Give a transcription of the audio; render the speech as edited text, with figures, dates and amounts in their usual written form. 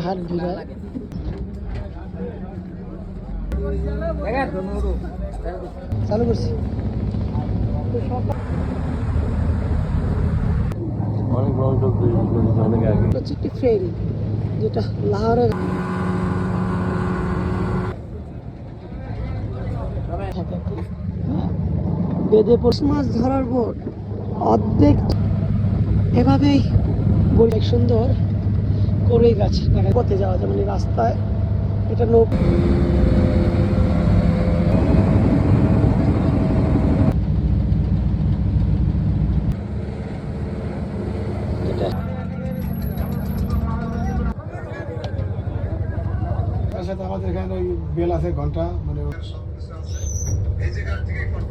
ঘাট বিরাট চালু করছি। একটি ফেরি যেটা লাহোরের বেদে মাছ ধরার বোট অর্ধেক এভাবেই বলে সুন্দর করেই গেছে। পথে যাওয়া যায় মানে রাস্তায় এটা নৌকা আমাদের এখানে ওই বেল আছে ঘন্টা মানে